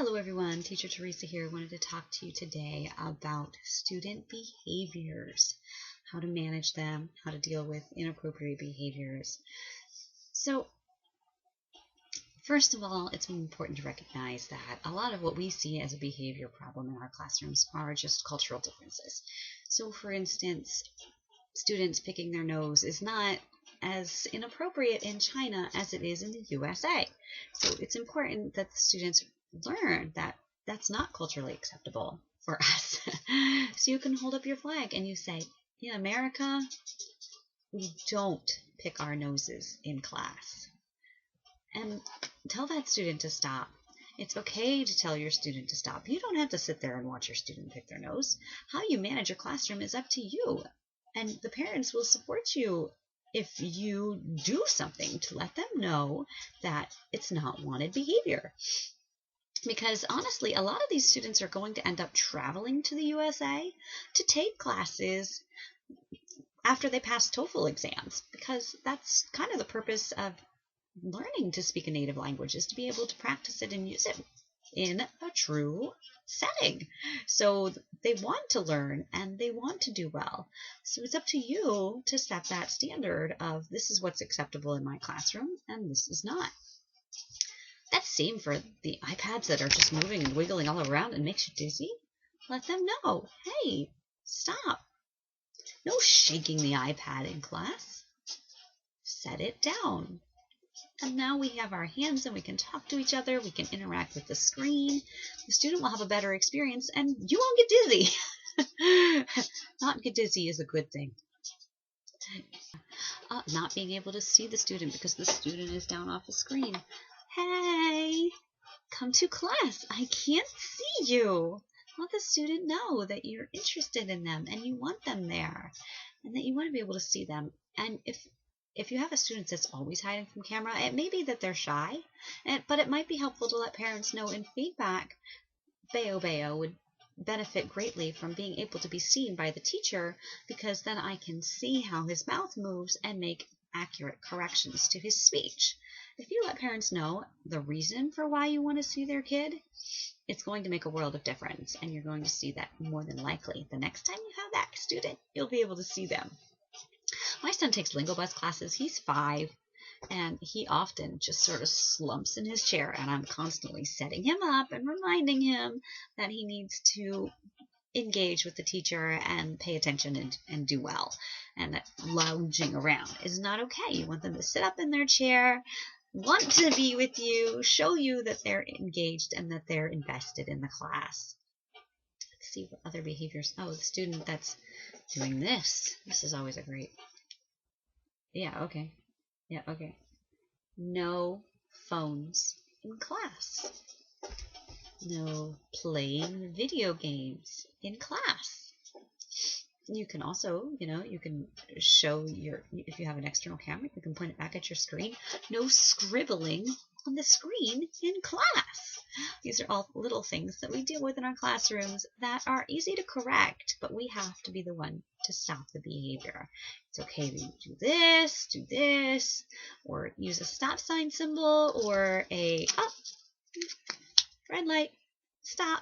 Hello everyone, Teacher Teresa here. I wanted to talk to you today about student behaviors, how to manage them, how to deal with inappropriate behaviors. So, first of all, it's important to recognize that a lot of what we see as a behavior problem in our classrooms are just cultural differences. So, for instance, students picking their nose is not as inappropriate in China as it is in the USA. So it's important that the students learn that that's not culturally acceptable for us. So you can hold up your flag and you say, in America, we don't pick our noses in class. And tell that student to stop. It's okay to tell your student to stop. You don't have to sit there and watch your student pick their nose. How you manage your classroom is up to you. And the parents will support you if you do something to let them know that it's not wanted behavior. Because honestly, a lot of these students are going to end up traveling to the USA to take classes after they pass TOEFL exams, because that's kind of the purpose of learning to speak a native language, is to be able to practice it and use it in a true setting. So they want to learn and they want to do well. So it's up to you to set that standard of this is what's acceptable in my classroom and this is not. That's same for the iPads that are just moving and wiggling all around and makes you dizzy. Let them know, hey, stop. No shaking the iPad in class. Set it down. And now we have our hands and we can talk to each other. We can interact with the screen. The student will have a better experience and you won't get dizzy. Not get dizzy is a good thing. Not being able to see the student because the student is down off the screen. Hey, come to class. I can't see you. Let the student know that you're interested in them and you want them there and that you want to be able to see them. And if you have a student that's always hiding from camera, it may be that they're shy, but it might be helpful to let parents know in feedback. Bayo would benefit greatly from being able to be seen by the teacher, because then I can see how his mouth moves and make accurate corrections to his speech. If you let parents know the reason for why you want to see their kid, it's going to make a world of difference, and you're going to see that more than likely. The next time you have that student, you'll be able to see them. My son takes Lingobus classes. He's 5, and he often just sort of slumps in his chair, and I'm constantly setting him up and reminding him that he needs to engage with the teacher and pay attention and do well, and that lounging around is not okay. You want them to sit up in their chair, want to be with you, show you that they're engaged and that they're invested in the class. Let's see what other behaviors. Oh, the student that's doing this. This is always a great. Yeah, okay. Yeah, okay. No phones in class. No playing video games in class. You can also, you can show if you have an external camera, you can point it back at your screen. No scribbling on the screen in class. These are all little things that we deal with in our classrooms that are easy to correct, but we have to be the one to stop the behavior. It's okay to do this, or use a stop sign symbol, or a red light, stop.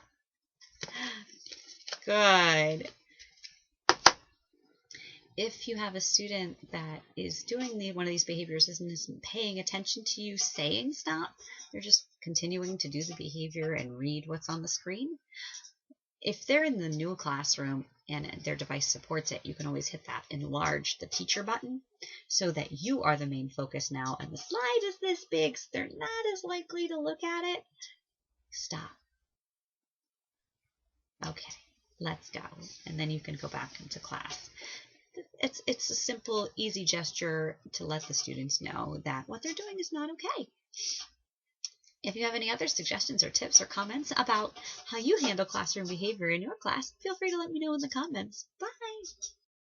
Good. If you have a student that is doing one of these behaviors and isn't paying attention to you saying stop, they're just continuing to do the behavior and read what's on the screen. If they're in the new classroom and their device supports it, you can always hit that enlarge the teacher button so that you are the main focus now, and the slide is this big so they're not as likely to look at it. Stop. Okay, let's go. And then you can go back into class. It's a simple, easy gesture to let the students know that what they're doing is not okay. If you have any other suggestions or tips or comments about how you handle classroom behavior in your class, feel free to let me know in the comments. Bye!